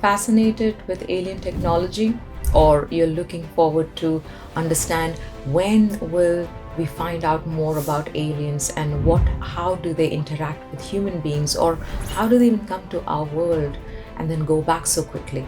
fascinated with alien technology, or you're looking forward to understand when will we find out more about aliens and how do they interact with human beings, or how do they even come to our world and then go back so quickly?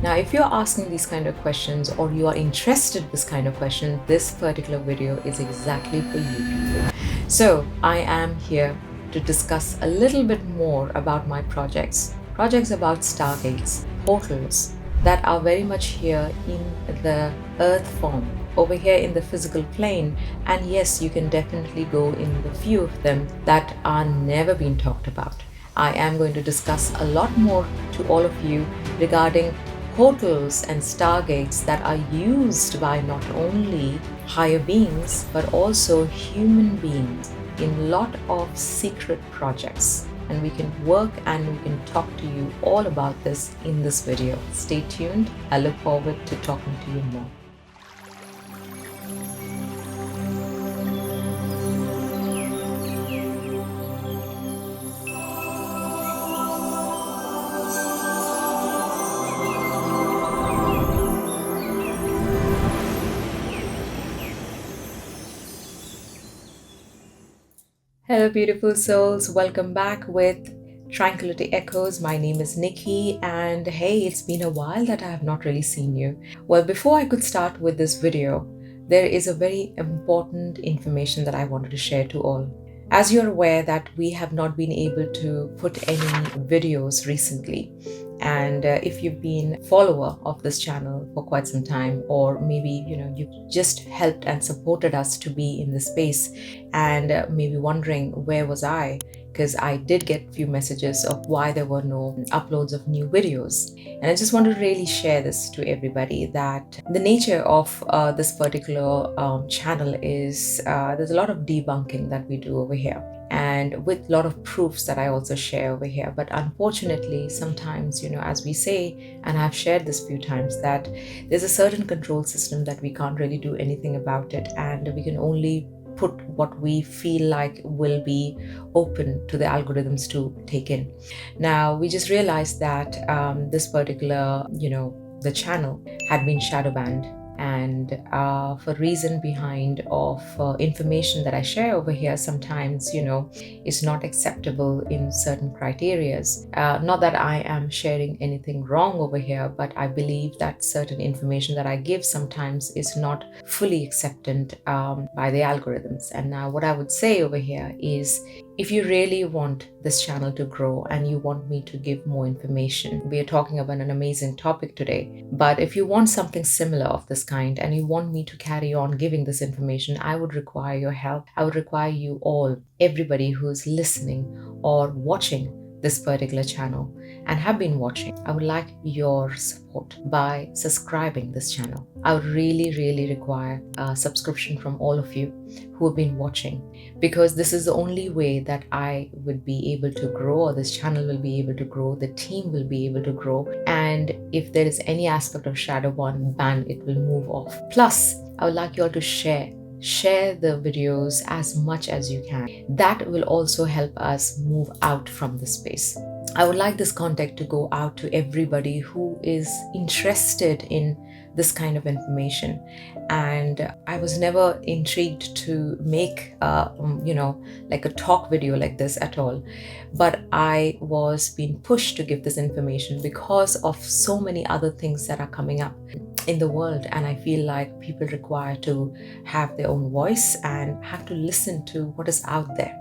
Now, if you're asking these kind of questions or you are interested in this kind of question, this particular video is exactly for you. So I am here to discuss a little bit more about my projects about stargates, portals that are very much here in the earth form, over here in the physical plane. And yes, you can definitely go in the few of them that are never been talked about. I am going to discuss a lot more to all of you regarding portals and stargates that are used by not only higher beings but also human beings in a lot of secret projects. And we can work and we can talk to you all about this in this video. Stay tuned. I look forward to talking to you more. Hello, beautiful souls. Welcome back with Tranquility Echoes. My name is Nikki, and hey, it's been a while that I have not really seen you. Well, before I could start with this video, there is a very important information that I wanted to share to all. As you're aware that we have not been able to put any videos recently, and if you've been a follower of this channel for quite some time, or maybe you've just helped and supported us to be in this space, and maybe wondering where was I, because I did get a few messages of why there were no uploads of new videos. And I just want to really share this to everybody, that the nature of this particular channel is there's a lot of debunking that we do over here, and with a lot of proofs that I also share over here. But unfortunately, sometimes, as we say, and I've shared this a few times, that there's a certain control system that we can't really do anything about it, and we can only put what we feel like will be open to the algorithms to take in. Now, we just realized that this particular, the channel had been shadow banned, and for reason behind of information that I share over here sometimes is not acceptable in certain criterias. Not that I am sharing anything wrong over here, but I believe that certain information that I give sometimes is not fully accepted by the algorithms. And now what I would say over here is, if you really want this channel to grow and you want me to give more information, we are talking about an amazing topic today. But if you want something similar of this kind and you want me to carry on giving this information, I would require your help. I would require you all, everybody who's listening or watching this particular channel and have been watching. I would like your support by subscribing this channel. I would really require a subscription from all of you who have been watching, because this is the only way that I would be able to grow, or this channel will be able to grow, the team will be able to grow, and if there is any aspect of shadow ban, it will move off. Plus, I would like you all to share the videos as much as you can. That will also help us move out from the space. I would like this content to go out to everybody who is interested in this kind of information. And I was never intrigued to make like a talk video like this at all, but I was being pushed to give this information because of so many other things that are coming up in the world, and I feel like people require to have their own voice and have to listen to what is out there,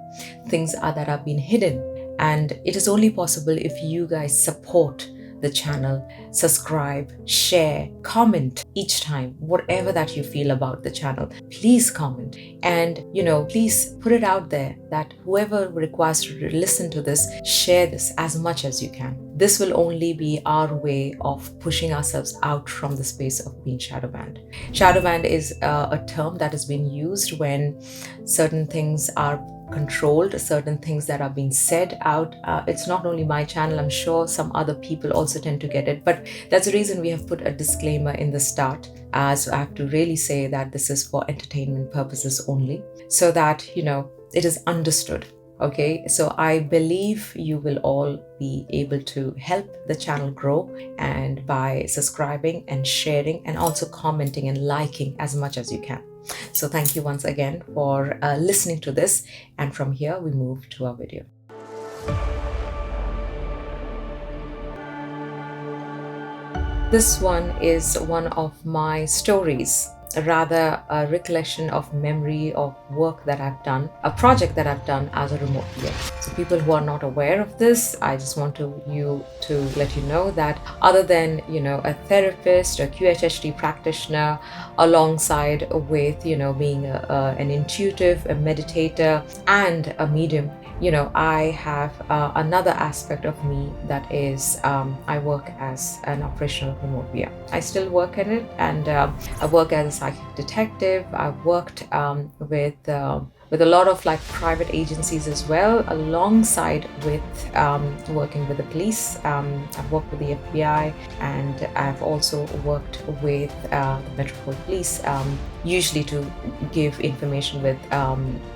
things that are being hidden. And it is only possible if you guys support the channel, subscribe, share, comment each time, whatever that you feel about the channel. Please comment, and please put it out there that whoever requires to listen to this, share this as much as you can. This will only be our way of pushing ourselves out from the space of being shadow banned. Shadow banned is a term that has been used when certain things are controlled, certain things that are being said out. It's not only my channel, I'm sure some other people also tend to get it, but that's the reason we have put a disclaimer in the start, as I have to really say that this is for entertainment purposes only, so that it is understood Okay, so I believe you will all be able to help the channel grow, and by subscribing and sharing and also commenting and liking as much as you can. So thank you once again for listening to this, and from here we move to our video. This one is one of my stories, rather a recollection of memory of work that I've done, a project that I've done as a remote PA. So people who are not aware of this, I just want you to let you know that other than, a therapist, a QHHT practitioner, alongside with, being an intuitive, a meditator, and a medium, I have another aspect of me that is I work as an operational remote VA. I still work in it, and I work as a psychic detective. I've worked with a lot of like private agencies as well, alongside with working with the police. I've worked with the FBI, and I've also worked with the Metropolitan Police, usually to give information with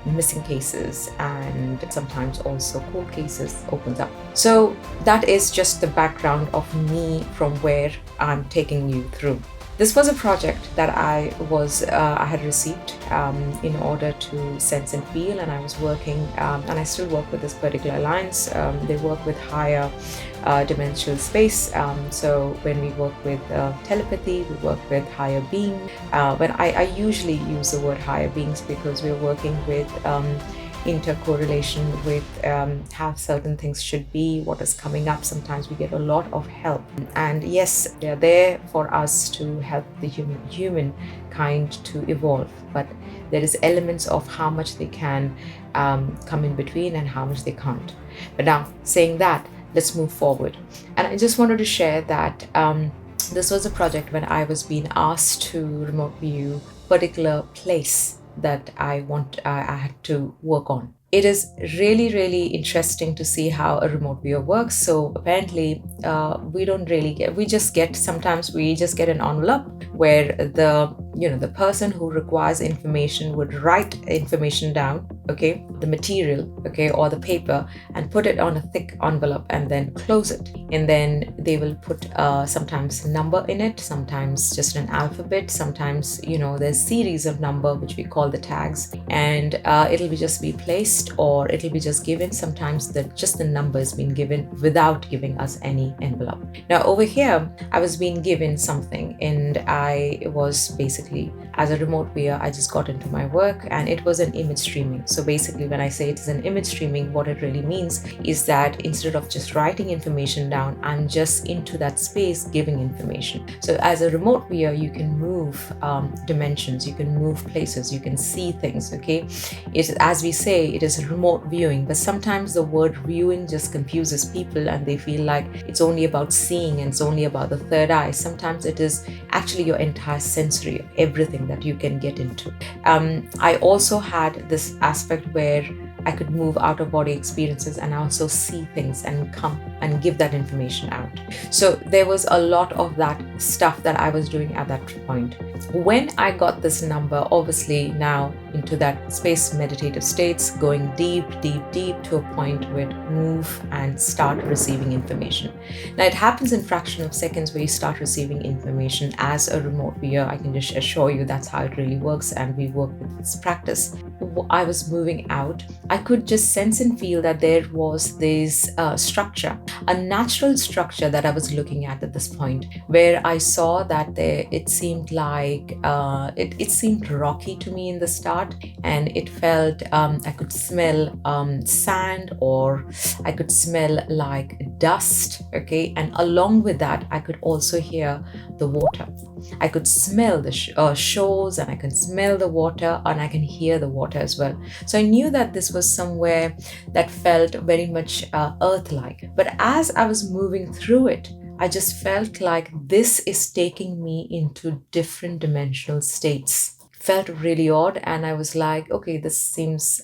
missing cases, and sometimes also court cases opens up. So that is just the background of me from where I'm taking you through. This was a project that I had received in order to sense and feel, and I was working, and I still work with this particular alliance. They work with higher dimensional space. So when we work with telepathy, we work with higher being. When I usually use the word higher beings because we're working with intercorrelation with how certain things should be, what is coming up. Sometimes we get a lot of help, and yes, they're there for us to help the humankind to evolve, but there is elements of how much they can come in between and how much they can't. But now, saying that, let's move forward. And I just wanted to share that this was a project when I was being asked to remote view a particular place that I had to work on. It is really, really interesting to see how a remote viewer works. So apparently, sometimes we just get an envelope where the person who requires information would write information down, okay, the material, okay, or the paper, and put it on a thick envelope and then close it. And then they will put sometimes number in it, sometimes just an alphabet, sometimes, there's series of number, which we call the tags, and it'll just be placed, or it'll be just given. Sometimes just the number is being given without giving us any envelope. Now over here, I was being given something, and I was basically, as a remote viewer, I just got into my work, and it was an image streaming. So basically, when I say it is an image streaming, what it really means is that instead of just writing information down, I'm just into that space giving information. So as a remote viewer, you can move dimensions, you can move places, you can see things, okay? As we say, it is remote viewing, but sometimes the word viewing just confuses people, and they feel like it's only about seeing and it's only about the third eye. Sometimes it is actually your entire sensory, everything that you can get into. I also had this aspect where I could move out of body experiences and also see things and come and give that information out. So there was a lot of that stuff that I was doing at that point. When I got this number, obviously now into that space meditative states, going deep, deep, deep to a point where it move and start receiving information. Now it happens in fraction of seconds where you start receiving information as a remote viewer. I can just assure you that's how it really works, and we work with this practice. I was moving out, I could just sense and feel that there was this structure, a natural structure that I was looking at this point, where I saw that it seemed like it seemed rocky to me in the start, and it felt I could smell sand, or I could smell like dust, okay, and along with that I could also hear the water. I could smell the shores, and I can smell the water, and I can hear the water as well. So I knew that this was somewhere that felt very much earth-like. But as I was moving through it, I just felt like this is taking me into different dimensional states. Felt really odd, and I was like, okay, this seems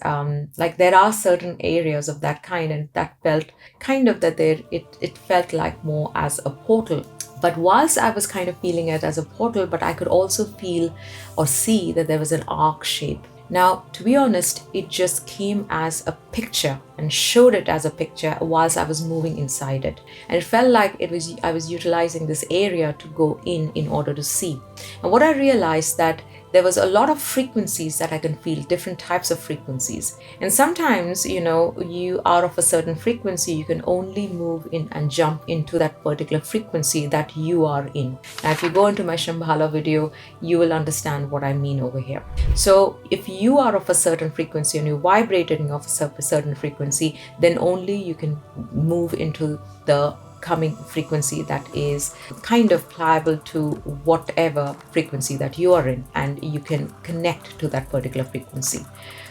like there are certain areas of that kind, and that felt kind of that it felt like more as a portal. But whilst I was kind of feeling it as a portal, but I could also feel or see that there was an arc shape. Now, to be honest, it just came as a picture and showed it as a picture whilst I was moving inside it. And it felt like I was utilizing this area to go in order to see. And what I realized that there was a lot of frequencies that I can feel, different types of frequencies. And sometimes, you are of a certain frequency, you can only move in and jump into that particular frequency that you are in. Now, if you go into my Shambhala video, you will understand what I mean over here. So if you are of a certain frequency and you're vibrating of a certain frequency, then only you can move into the coming frequency that is kind of pliable to whatever frequency that you are in, and you can connect to that particular frequency.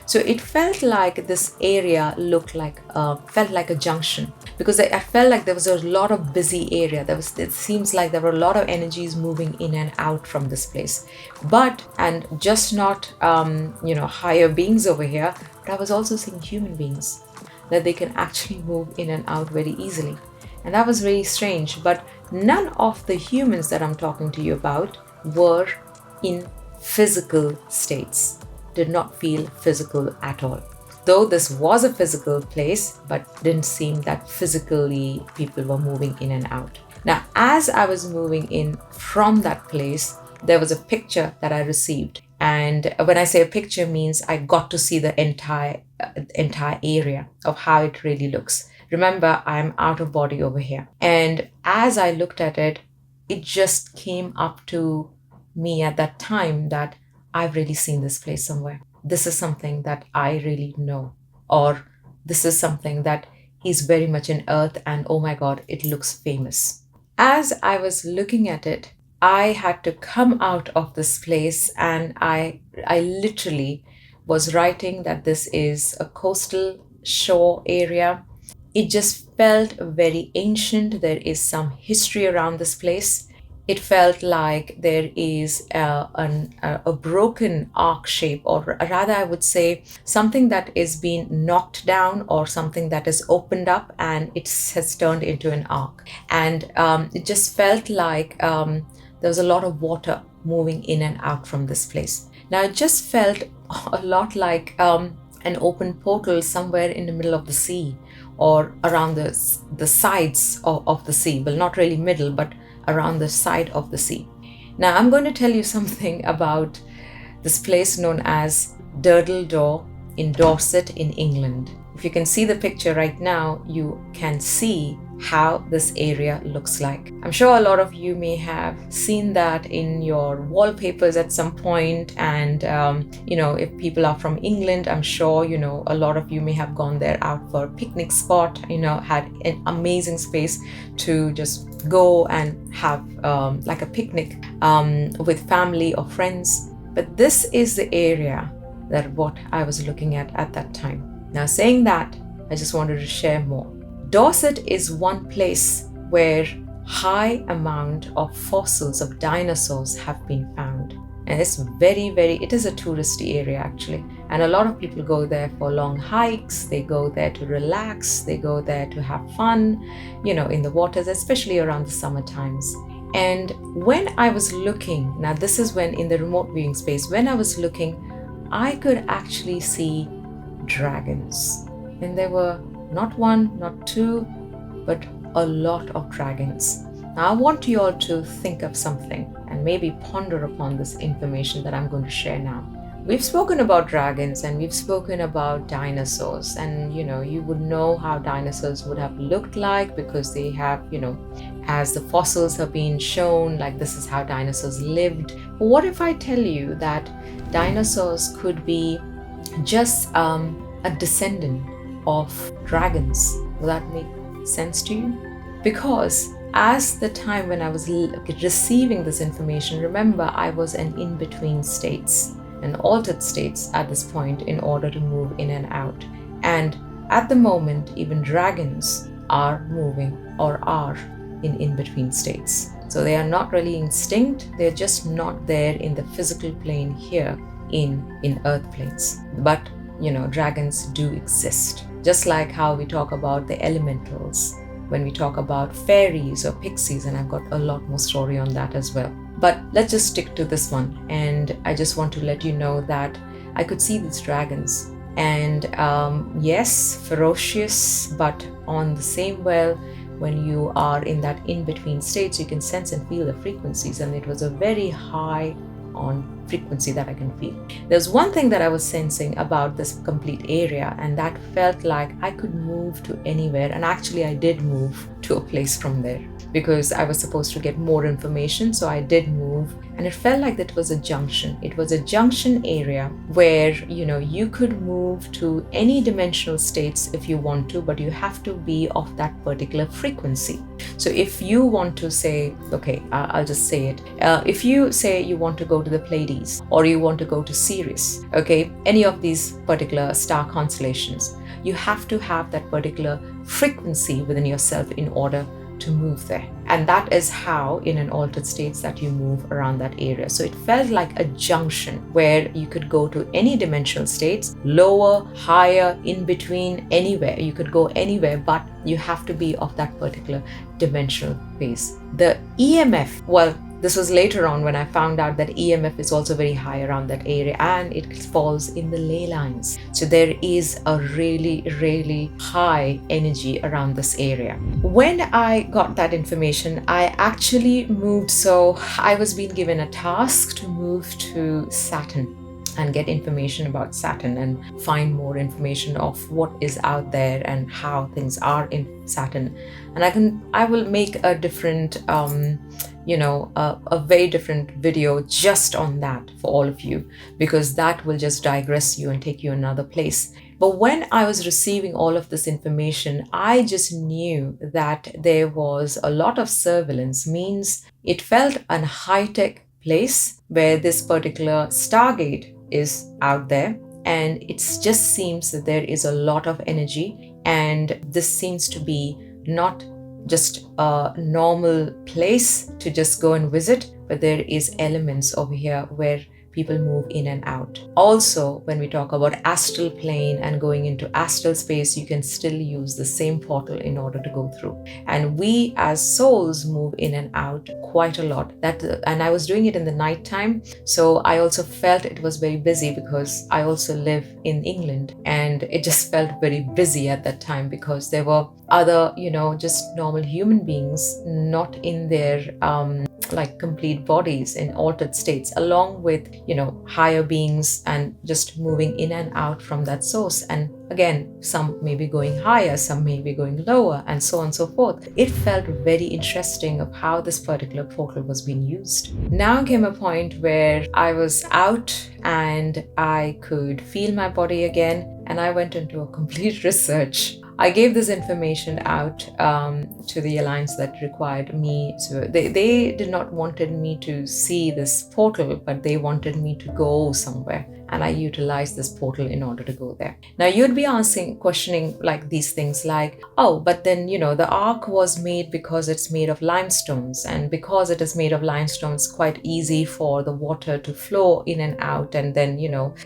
So it felt like this area felt like a junction, because I felt like there was a lot of busy area. It seems like there were a lot of energies moving in and out from this place, and just not higher beings over here, but I was also seeing human beings, that they can actually move in and out very easily. And that was really strange, but none of the humans that I'm talking to you about were in physical states, did not feel physical at all. Though this was a physical place, but didn't seem that physically people were moving in and out. Now, as I was moving in from that place, there was a picture that I received. And when I say a picture, means I got to see the entire area of how it really looks. Remember, I'm out of body over here. And as I looked at it, it just came up to me at that time that I've really seen this place somewhere. This is something that I really know. Or this is something that is very much in earth, and oh my God, it looks famous. As I was looking at it, I had to come out of this place, and I literally was writing that this is a coastal shore area. It just felt very ancient. There is some history around this place. It felt like there is a broken arc shape, or rather I would say something that is being knocked down, or something that is opened up and it has turned into an arc. And it just felt like there was a lot of water moving in and out from this place. Now it just felt a lot like an open portal somewhere in the middle of the sea, or around the sides of the sea. Well, not really middle, but around the side of the sea. Now, I'm going to tell you something about this place known as Durdle Door in Dorset in England. If you can see the picture right now, you can see how this area looks like. I'm sure a lot of you may have seen that in your wallpapers at some point, and if people are from England, I'm sure a lot of you may have gone there out for a picnic spot, had an amazing space to just go and have like a picnic with family or friends. But this is the area that what I was looking at that time. Now, saying that, I just wanted to share more. Dorset is one place where high amount of fossils of dinosaurs have been found. And it's it is a touristy area actually. And a lot of people go there for long hikes, they go there to relax, they go there to have fun, in the waters, especially around the summer times. And when I was looking, now this is when in the remote viewing space, when I was looking, I could actually see dragons. And there were not one, not two, but a lot of dragons. Now, I want you all to think of something and maybe ponder upon this information that I'm going to share now. We've spoken about dragons and we've spoken about dinosaurs, and you would know how dinosaurs would have looked like, because they have, as the fossils have been shown, like this is how dinosaurs lived. But what if I tell you that dinosaurs could be just a descendant of dragons? Will that make sense to you? Because as the time when I was receiving this information, remember, I was an in-between states, an altered states at this point in order to move in and out. And at the moment, even dragons are moving or are in in-between states. So they are not really extinct, they're just not there in the physical plane here in earth planes. But dragons do exist. Just like how we talk about the elementals, when we talk about fairies or pixies, and I've got a lot more story on that as well. But let's just stick to this one. And I just want to let you know that I could see these dragons. And yes, ferocious, but on the same well, when you are in that in-between states, you can sense and feel the frequencies, and it was a very high on frequency that I can feel. There's one thing that I was sensing about this complete area, and that felt like I could move to anywhere. And actually I did move to a place from there because I was supposed to get more information. So I did move, and it felt like that was a junction. It was a junction area where, you could move to any dimensional states if you want to, but you have to be of that particular frequency. So if you want to say, okay, I'll just say it. If you say you want to go to the Pleiades, or you want to go to Sirius, okay, any of these particular star constellations, you have to have that particular frequency within yourself in order to move there. And that is how in an altered states that you move around that area. So it felt like a junction where you could go to any dimensional states, lower, higher, in between, anywhere. You could go anywhere, but you have to be of that particular dimensional base. The EMF, well, this was later on when I found out that EMF is also very high around that area, and it falls in the ley lines. So there is a really, really high energy around this area. When I got that information, I actually moved. So I was being given a task to move to Saturn and get information about Saturn and find more information of what is out there and how things are in Saturn. And I will make a different a very different video just on that for all of you, because that will just digress you and take you another place. But when I was receiving all of this information, I just knew that there was a lot of surveillance. Means it felt an high-tech place where this particular Stargate is out there, and it just seems that there is a lot of energy, and this seems to be not just a normal place to just go and visit, but there is elements over here where people move in and out. Also, when we talk about astral plane and going into astral space, you can still use the same portal in order to go through. And we as souls move in and out quite a lot. And I was doing it in the night time, so I also felt it was very busy because I also live in England, and it just felt very busy at that time because there were other, just normal human beings not in their like complete bodies in altered states, along with higher beings, and just moving in and out from that source. And again, some may be going higher, some may be going lower, and so on and so forth. It felt very interesting of how this particular portal was being used. Now came a point where I was out and I could feel my body again, and I went into a complete research. I gave this information out to the alliance that required me. So they did not wanted me to see this portal, but they wanted me to go somewhere. And I utilized this portal in order to go there. Now you'd be questioning like these things like, oh, but then, the ark was made because it's made of limestones. And because it is made of limestone, it's quite easy for the water to flow in and out and then,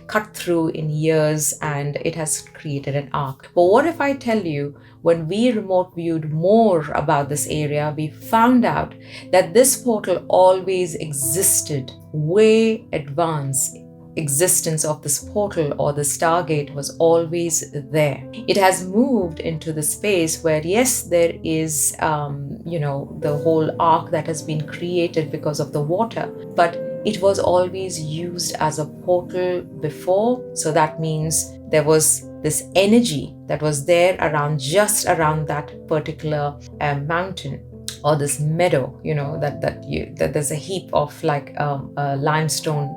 cut through in years, and it has created an ark. But what if I tell you, when we remote viewed more about this area, we found out that this portal always existed, way advanced. Existence of this portal or the Stargate was always there. It has moved into the space where, yes, there is, the whole arc that has been created because of the water, but it was always used as a portal before. So that means there was this energy that was there just around that particular mountain, or this meadow, that there's a heap of like a limestone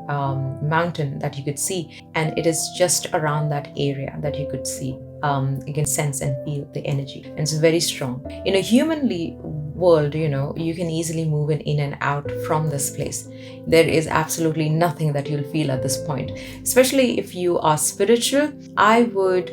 mountain that you could see, and it is just around that area that you could see. You can sense and feel the energy, and it's very strong. In a humanly world, you can easily move in and out from this place. There is absolutely nothing that you'll feel at this point. Especially if you are spiritual, I would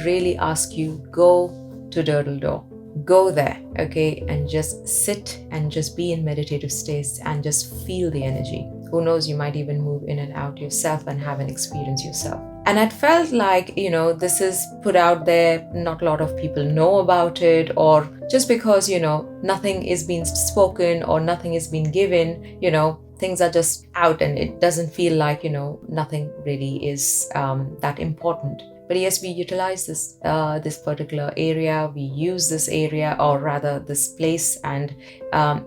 really ask you, go to Durdle Door. Go there, okay, and just sit and just be in meditative states and just feel the energy. Who knows, you might even move in and out yourself and have an experience yourself. And I felt like, this is put out there, not a lot of people know about it, or just because, nothing is being spoken or nothing is being given, things are just out and it doesn't feel like, nothing really is that important. But yes, we utilize this particular area, we use this area, or rather this place, and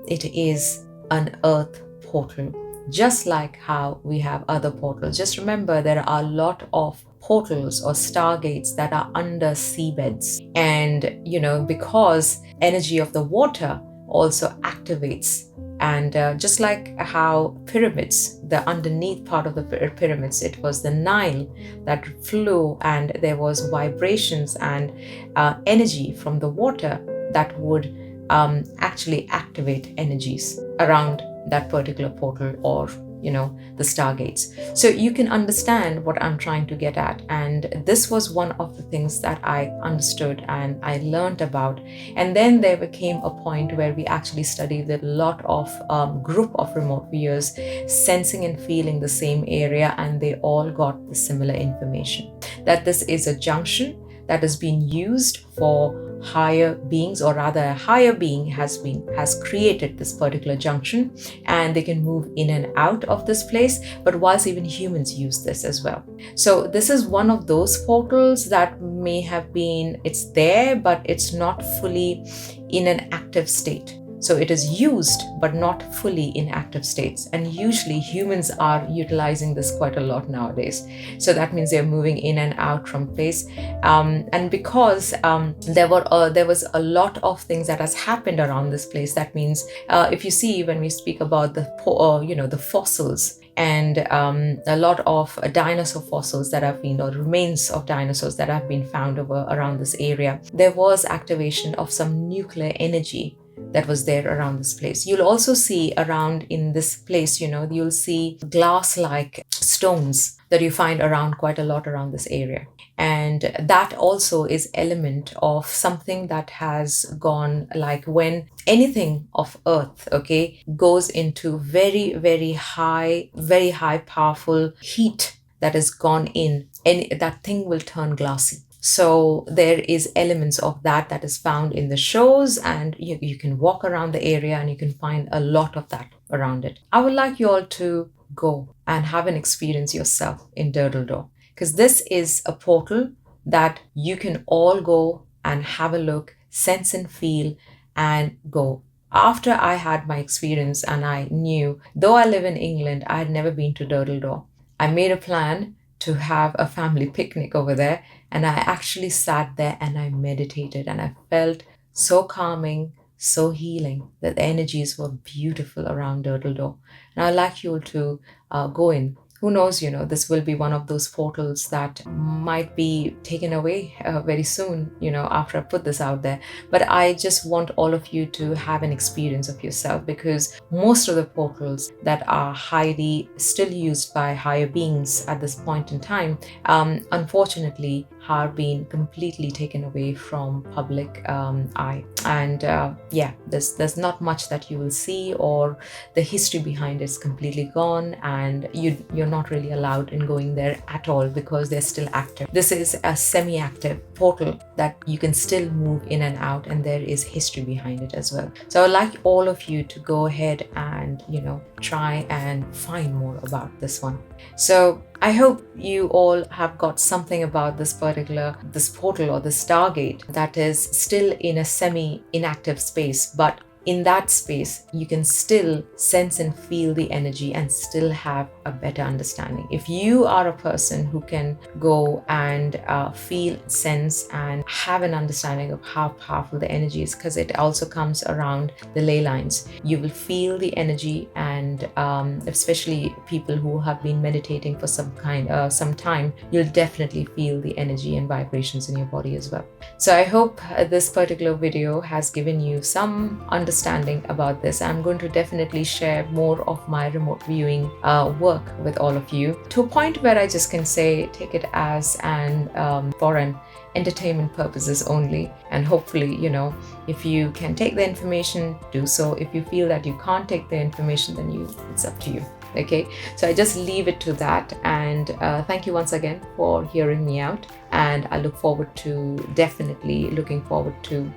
it is an earth portal, just like how we have other portals. Just remember, there are a lot of portals or stargates that are under seabeds, and because energy of the water also activates. And just like how pyramids, the underneath part of the pyramids, it was the Nile that flew, and there was vibrations and energy from the water that would actually activate energies around that particular portal, or the stargates. So you can understand what I'm trying to get at. And this was one of the things that I understood and I learned about. And then there became a point where we actually studied a lot of group of remote viewers sensing and feeling the same area, and they all got the similar information, that this is a junction that has been used for higher beings, or rather a higher being has created this particular junction, and they can move in and out of this place. But whilst even humans use this as well. So this is one of those portals that may have been, it's there, but it's not fully in an active state. So it is used, but not fully in active states. And usually humans are utilizing this quite a lot nowadays. So that means they're moving in and out from place. And because there was a lot of things that has happened around this place. That means if you see, when we speak about the fossils, and a lot of dinosaur fossils that have been, or remains of dinosaurs that have been found around this area, there was activation of some nuclear energy that was there around this place. You'll also see around in this place, you'll see glass-like stones that you find around quite a lot around this area. And that also is element of something that has gone, like when anything of earth, goes into very, very high powerful heat that has gone in, and that thing will turn glassy. So there is elements of that is found in the shows, and you can walk around the area and you can find a lot of that around it. I would like you all to go and have an experience yourself in Durdle Door, because this is a portal that you can all go and have a look, sense and feel, and go. After I had my experience and I knew, though I live in England, I had never been to Durdle Door. I made a plan to have a family picnic over there, and I actually sat there and I meditated, and I felt so calming, so healing. That the energies were beautiful around Durdle Door. And I'd like you all to go in. Who knows, this will be one of those portals that might be taken away very soon, after I put this out there. But I just want all of you to have an experience of yourself, because most of the portals that are highly still used by higher beings at this point in time, unfortunately, are being completely taken away from public eye. And there's not much that you will see, or the history behind it's completely gone, and you're not really allowed in going there at all, because they're still active. This is a semi-active portal that you can still move in and out, and there is history behind it as well. So I'd like all of you to go ahead and try and find more about this one. So I hope you all have got something about this portal or the Stargate that is still in a semi-inactive space, but in that space, you can still sense and feel the energy and still have a better understanding. If you are a person who can go and feel, sense, and have an understanding of how powerful the energy is, because it also comes around the ley lines, you will feel the energy, and especially people who have been meditating for some time, you'll definitely feel the energy and vibrations in your body as well. So I hope this particular video has given you some understanding about this. I'm going to definitely share more of my remote viewing work with all of you, to a point where I just can say take it as for an entertainment purposes only. And hopefully, if you can take the information, do so. If you feel that you can't take the information, then it's up to you. Okay, so I just leave it to that, and thank you once again for hearing me out, and I definitely looking forward to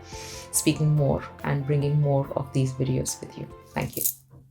speaking more and bringing more of these videos with you. Thank you.